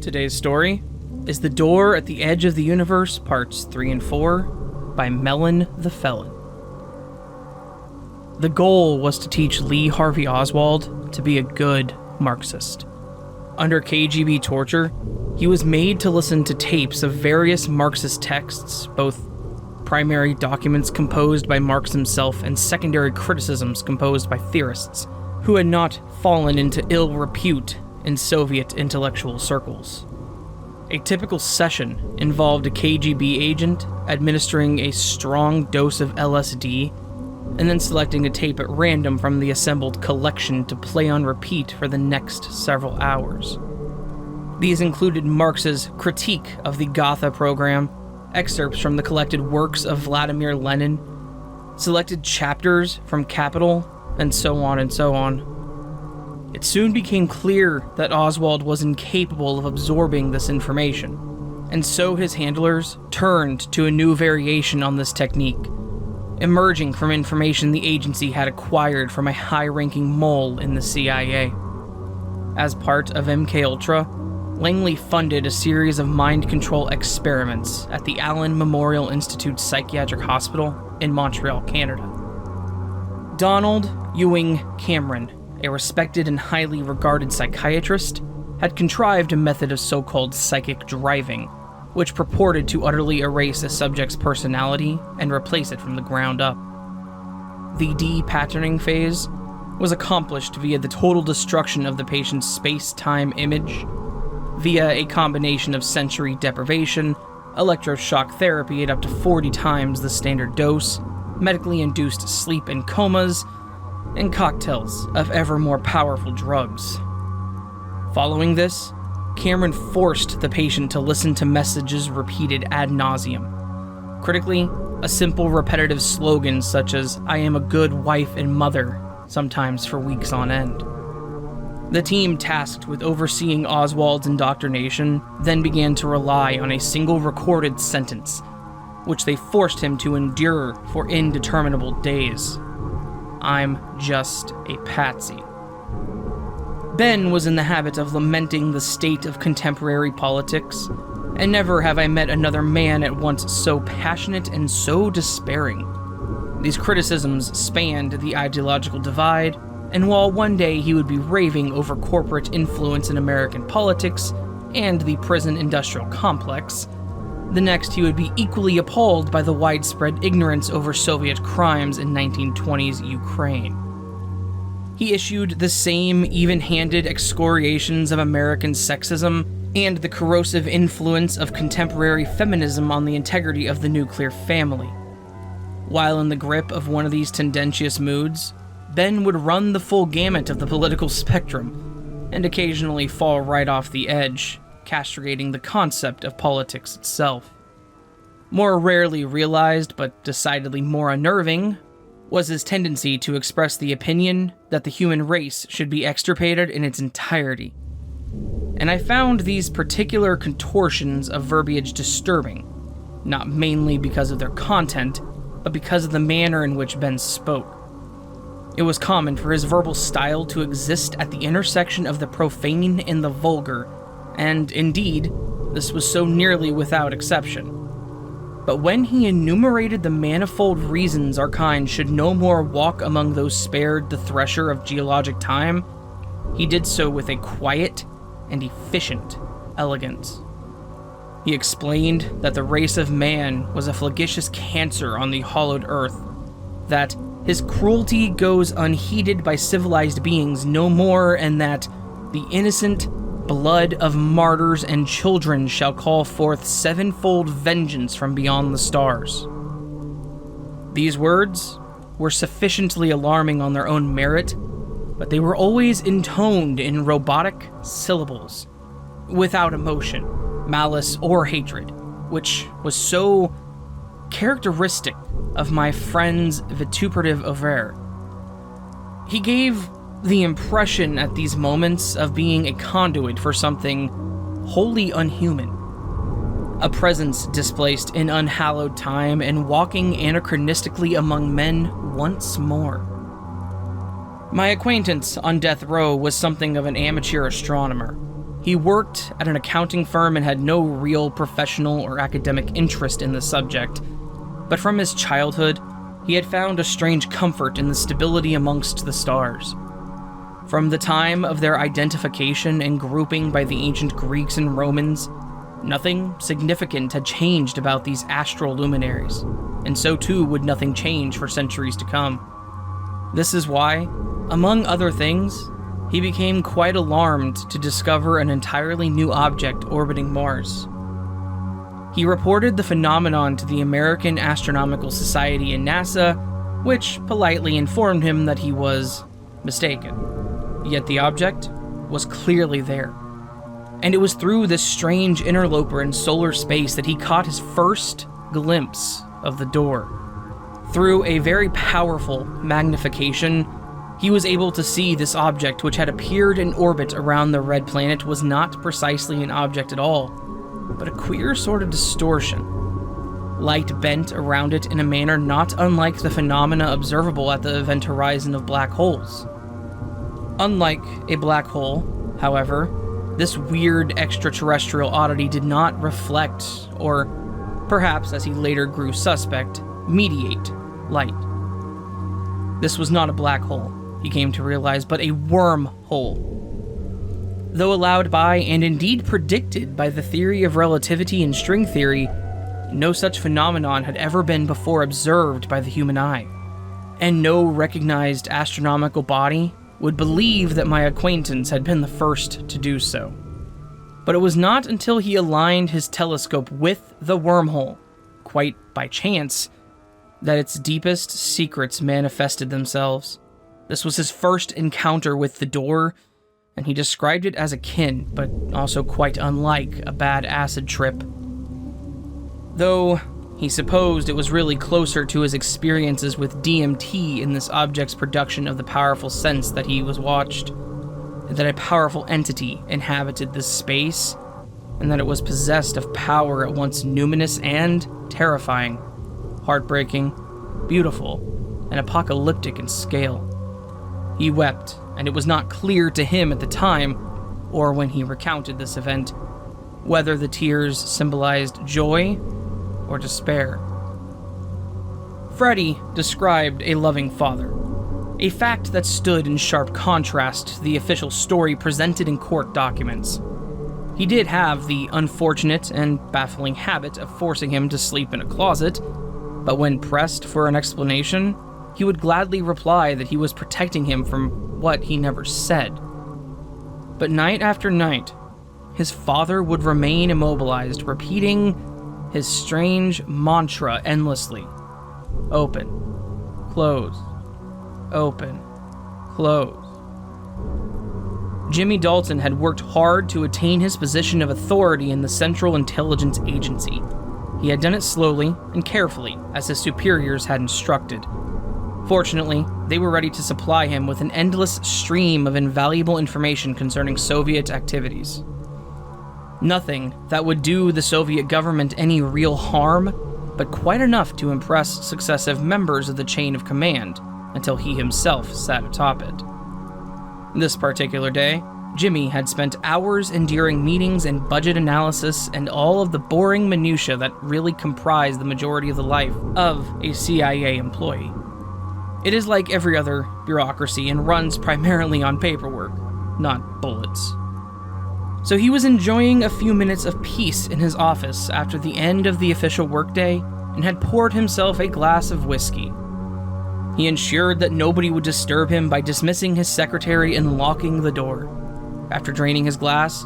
Today's story is The Door at the Edge of the Universe, Parts 3 and 4, by MellonTheFelon. The goal was to teach Lee Harvey Oswald to be a good Marxist. Under KGB torture, he was made to listen to tapes of various Marxist texts, both primary documents composed by Marx himself and secondary criticisms composed by theorists who had not fallen into ill repute in Soviet intellectual circles. A typical session involved a KGB agent administering a strong dose of LSD and then selecting a tape at random from the assembled collection to play on repeat for the next several hours. These included Marx's critique of the Gotha program, excerpts from the collected works of Vladimir Lenin, selected chapters from Capital, and so on and so on. It soon became clear that Oswald was incapable of absorbing this information, and so his handlers turned to a new variation on this technique, emerging from information the agency had acquired from a high-ranking mole in the CIA. As part of MKUltra, Langley funded a series of mind control experiments at the Allen Memorial Institute Psychiatric Hospital in Montreal, Canada. Donald Ewing Cameron, a respected and highly regarded psychiatrist, had contrived a method of so-called psychic driving, which purported to utterly erase a subject's personality and replace it from the ground up. The de-patterning phase was accomplished via the total destruction of the patient's space-time image, via a combination of sensory deprivation, electroshock therapy at up to 40 times the standard dose, medically induced sleep and comas, and cocktails of ever more powerful drugs. Following this, Cameron forced the patient to listen to messages repeated ad nauseum. Critically, a simple repetitive slogan such as, "I am a good wife and mother," sometimes for weeks on end. The team tasked with overseeing Oswald's indoctrination then began to rely on a single recorded sentence, which they forced him to endure for indeterminable days. "I'm just a patsy." Ben was in the habit of lamenting the state of contemporary politics, and never have I met another man at once so passionate and so despairing. These criticisms spanned the ideological divide, and while one day he would be raving over corporate influence in American politics and the prison-industrial complex, the next he would be equally appalled by the widespread ignorance over Soviet crimes in 1920s Ukraine. He issued the same even-handed excoriations of American sexism and the corrosive influence of contemporary feminism on the integrity of the nuclear family. While in the grip of one of these tendentious moods, Ben would run the full gamut of the political spectrum, and occasionally fall right off the edge, castrating the concept of politics itself. More rarely realized, but decidedly more unnerving, was his tendency to express the opinion that the human race should be extirpated in its entirety. And I found these particular contortions of verbiage disturbing, not mainly because of their content, but because of the manner in which Ben spoke. It was common for his verbal style to exist at the intersection of the profane and the vulgar, and indeed, this was so nearly without exception. But when he enumerated the manifold reasons our kind should no more walk among those spared the thresher of geologic time, he did so with a quiet and efficient elegance. He explained that the race of man was a flagitious cancer on the hollowed earth, that his cruelty goes unheeded by civilized beings no more, and that the innocent blood of martyrs and children shall call forth sevenfold vengeance from beyond the stars. These words were sufficiently alarming on their own merit, but they were always intoned in robotic syllables, without emotion, malice, or hatred, which was so characteristic of my friend's vituperative oeuvre. He gave the impression at these moments of being a conduit for something wholly unhuman, a presence displaced in unhallowed time and walking anachronistically among men once more. My acquaintance on death row was something of an amateur astronomer. He worked at an accounting firm and had no real professional or academic interest in the subject, but from his childhood, he had found a strange comfort in the stability amongst the stars. From the time of their identification and grouping by the ancient Greeks and Romans, nothing significant had changed about these astral luminaries, and so too would nothing change for centuries to come. This is why, among other things, he became quite alarmed to discover an entirely new object orbiting Mars. He reported the phenomenon to the American Astronomical Society and NASA, which politely informed him that he was mistaken. Yet the object was clearly there. And it was through this strange interloper in solar space that he caught his first glimpse of the door. Through a very powerful magnification, he was able to see this object, which had appeared in orbit around the red planet, was not precisely an object at all, but a queer sort of distortion. Light bent around it in a manner not unlike the phenomena observable at the event horizon of black holes. Unlike a black hole, however, this weird extraterrestrial oddity did not reflect, or perhaps, as he later grew suspect, mediate light. This was not a black hole, he came to realize, but a wormhole. Though allowed by, and indeed predicted by, the theory of relativity and string theory, no such phenomenon had ever been before observed by the human eye, and no recognized astronomical body would believe that my acquaintance had been the first to do so. But it was not until he aligned his telescope with the wormhole, quite by chance, that its deepest secrets manifested themselves. This was his first encounter with the door, and he described it as akin, but also quite unlike, a bad acid trip. Though he supposed it was really closer to his experiences with DMT in this object's production of the powerful sense that he was watched, that a powerful entity inhabited this space, and that it was possessed of power at once numinous and terrifying, heartbreaking, beautiful, and apocalyptic in scale. He wept, and it was not clear to him at the time, or when he recounted this event, whether the tears symbolized joy or despair. Freddie described a loving father, a fact that stood in sharp contrast to the official story presented in court documents. He did have the unfortunate and baffling habit of forcing him to sleep in a closet, but when pressed for an explanation, he would gladly reply that he was protecting him from what he never said. But night after night, his father would remain immobilized, repeating his strange mantra endlessly. Open, close, open, close. Jimmy Dalton had worked hard to attain his position of authority in the Central Intelligence Agency. He had done it slowly and carefully, as his superiors had instructed. Fortunately, they were ready to supply him with an endless stream of invaluable information concerning Soviet activities. Nothing that would do the Soviet government any real harm, but quite enough to impress successive members of the chain of command, until he himself sat atop it. This particular day, Jimmy had spent hours enduring meetings and budget analysis and all of the boring minutiae that really comprise the majority of the life of a CIA employee. It is like every other bureaucracy and runs primarily on paperwork, not bullets. So he was enjoying a few minutes of peace in his office after the end of the official workday and had poured himself a glass of whiskey. He ensured that nobody would disturb him by dismissing his secretary and locking the door. After draining his glass,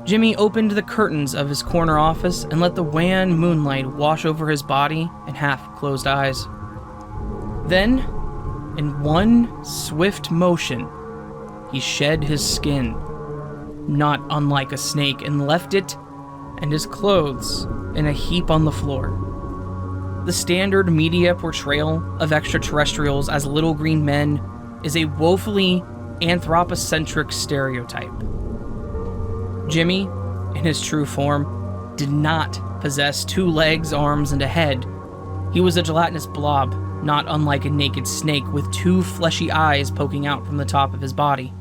Jimmy opened the curtains of his corner office and let the wan moonlight wash over his body and half-closed eyes. Then, in one swift motion, he shed his skin, not unlike a snake, and left it and his clothes in a heap on the floor. The standard media portrayal of extraterrestrials as little green men is a woefully anthropocentric stereotype. Jimmy, in his true form, did not possess 2 legs, arms, and a head. He was a gelatinous blob, not unlike a naked snake, with 2 fleshy eyes poking out from the top of his body.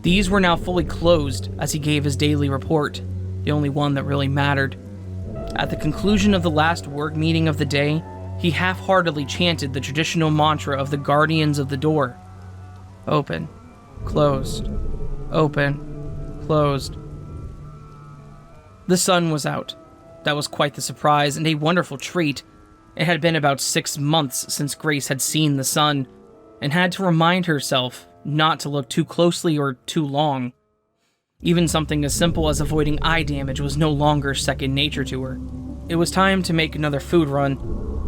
These were now fully closed as he gave his daily report, the only one that really mattered. At the conclusion of the last work meeting of the day, he half-heartedly chanted the traditional mantra of the guardians of the door. Open, closed, open, closed. The sun was out. That was quite the surprise and a wonderful treat. It had been about 6 months since Grace had seen the sun, and had to remind herself not to look too closely or too long. Even something as simple as avoiding eye damage was no longer second nature to her. It was time to make another food run.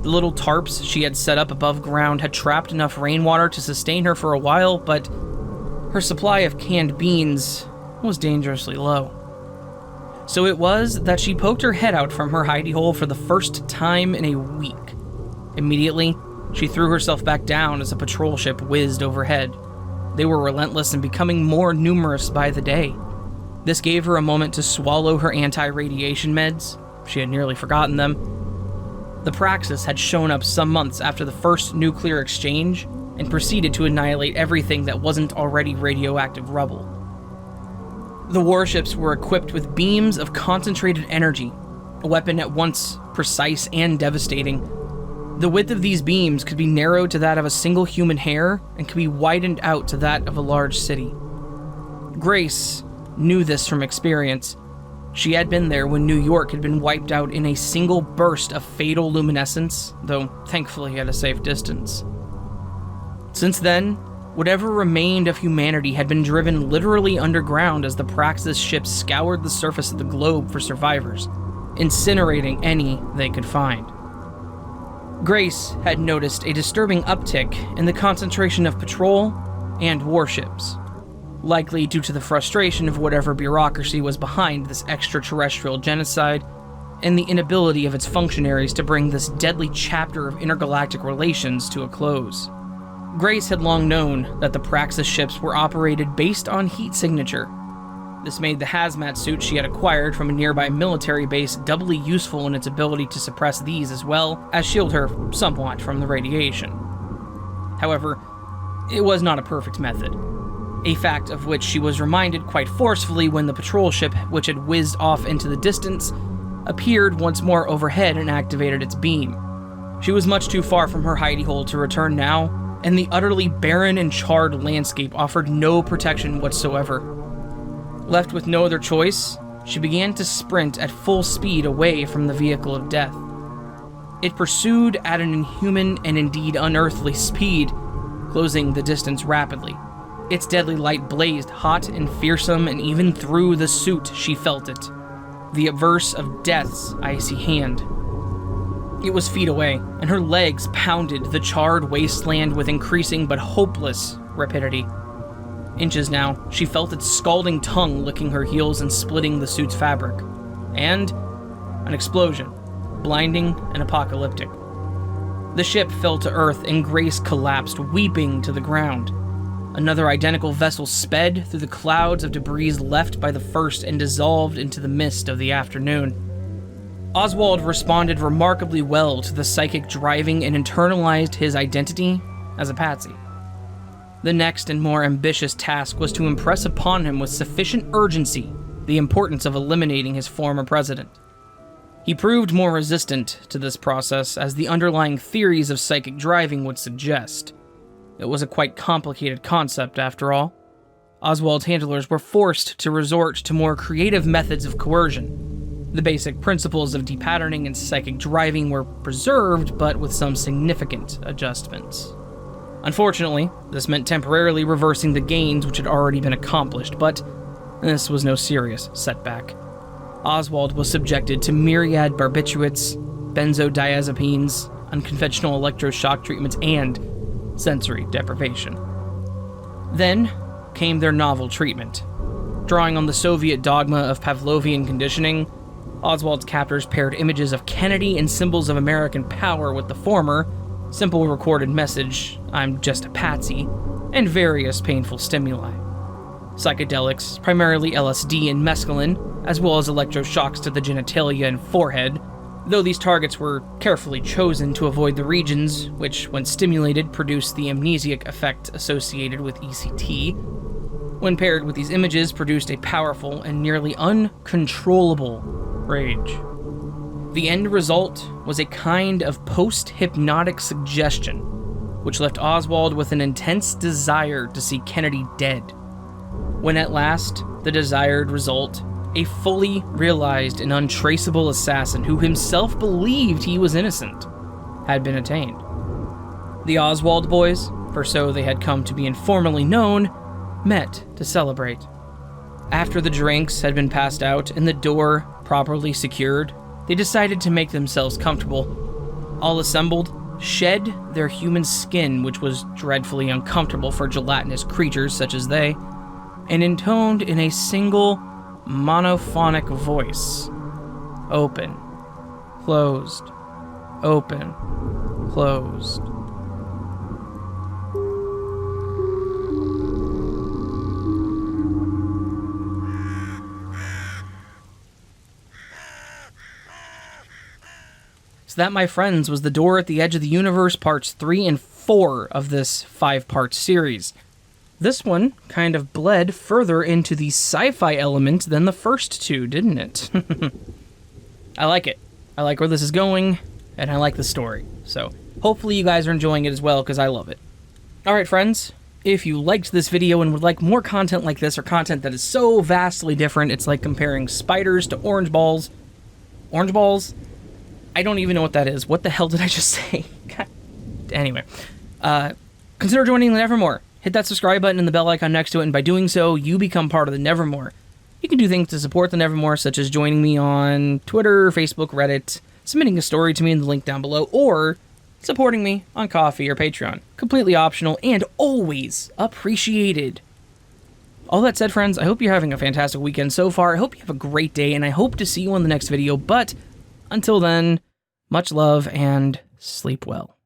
The little tarps she had set up above ground had trapped enough rainwater to sustain her for a while, but her supply of canned beans was dangerously low. So it was that she poked her head out from her hidey hole for the first time in a week. Immediately, she threw herself back down as a patrol ship whizzed overhead. They were relentless and becoming more numerous by the day. This gave her a moment to swallow her anti-radiation meds. She had nearly forgotten them. The Praxis had shown up some months after the first nuclear exchange and proceeded to annihilate everything that wasn't already radioactive rubble. The warships were equipped with beams of concentrated energy, a weapon at once precise and devastating. The width of these beams could be narrowed to that of a single human hair and could be widened out to that of a large city. Grace knew this from experience. She had been there when New York had been wiped out in a single burst of fatal luminescence, though thankfully at a safe distance. Since then, whatever remained of humanity had been driven literally underground as the Praxis ships scoured the surface of the globe for survivors, incinerating any they could find. Grace had noticed a disturbing uptick in the concentration of patrol and warships, likely due to the frustration of whatever bureaucracy was behind this extraterrestrial genocide and the inability of its functionaries to bring this deadly chapter of intergalactic relations to a close. Grace had long known that the Praxis ships were operated based on heat signature. This made the hazmat suit she had acquired from a nearby military base doubly useful in its ability to suppress these as well as shield her somewhat from the radiation. However, it was not a perfect method, a fact of which she was reminded quite forcefully when the patrol ship, which had whizzed off into the distance, appeared once more overhead and activated its beam. She was much too far from her hidey hole to return now, and the utterly barren and charred landscape offered no protection whatsoever. Left with no other choice, she began to sprint at full speed away from the vehicle of death. It pursued at an inhuman and indeed unearthly speed, closing the distance rapidly. Its deadly light blazed hot and fearsome, and even through the suit she felt it. The obverse of death's icy hand. It was feet away, and her legs pounded the charred wasteland with increasing but hopeless rapidity. Inches now, she felt its scalding tongue licking her heels and splitting the suit's fabric. And an explosion, blinding and apocalyptic. The ship fell to earth and Grace collapsed, weeping to the ground. Another identical vessel sped through the clouds of debris left by the first and dissolved into the mist of the afternoon. Oswald responded remarkably well to the psychic driving and internalized his identity as a patsy. The next and more ambitious task was to impress upon him with sufficient urgency the importance of eliminating his former president. He proved more resistant to this process as the underlying theories of psychic driving would suggest. It was a quite complicated concept, after all. Oswald's handlers were forced to resort to more creative methods of coercion. The basic principles of depatterning and psychic driving were preserved, but with some significant adjustments. Unfortunately, this meant temporarily reversing the gains which had already been accomplished, but this was no serious setback. Oswald was subjected to myriad barbiturates, benzodiazepines, unconventional electroshock treatments, and sensory deprivation. Then came their novel treatment. Drawing on the Soviet dogma of Pavlovian conditioning, Oswald's captors paired images of Kennedy and symbols of American power with the former, simple recorded message, "I'm just a patsy," and various painful stimuli. Psychedelics, primarily LSD and mescaline, as well as electroshocks to the genitalia and forehead, though these targets were carefully chosen to avoid the regions which, when stimulated, produced the amnesiac effect associated with ECT. when paired with these images, produced a powerful and nearly uncontrollable rage. The end result was a kind of post-hypnotic suggestion, which left Oswald with an intense desire to see Kennedy dead. When at last, the desired result, a fully realized and untraceable assassin who himself believed he was innocent, had been attained. The Oswald boys, for so they had come to be informally known, met to celebrate. After the drinks had been passed out and the door properly secured, they decided to make themselves comfortable. All assembled shed their human skin, which was dreadfully uncomfortable for gelatinous creatures such as they, and intoned in a single monophonic voice. Open, closed, open, closed. So that, my friends, was The Door at the Edge of the Universe, parts 3 and 4 of this 5-part series. This one kind of bled further into the sci-fi element than the first two, didn't it? I like it. I like where this is going, and I like the story. So hopefully you guys are enjoying it as well, because I love it. Alright, friends, if you liked this video and would like more content like this, or content that is so vastly different, it's like comparing spiders to orange balls. Orange balls? I don't even know what that is. What the hell did I just say? God. Anyway, consider joining the Nevermore. Hit that subscribe button and the bell icon next to it, and by doing so, you become part of the Nevermore. You can do things to support the Nevermore, such as joining me on Twitter, Facebook, Reddit, submitting a story to me in the link down below, or supporting me on Ko-fi or Patreon. Completely optional and always appreciated. All that said, friends, I hope you're having a fantastic weekend so far. I hope you have a great day, and I hope to see you on the next video, but until then, much love and sleep well.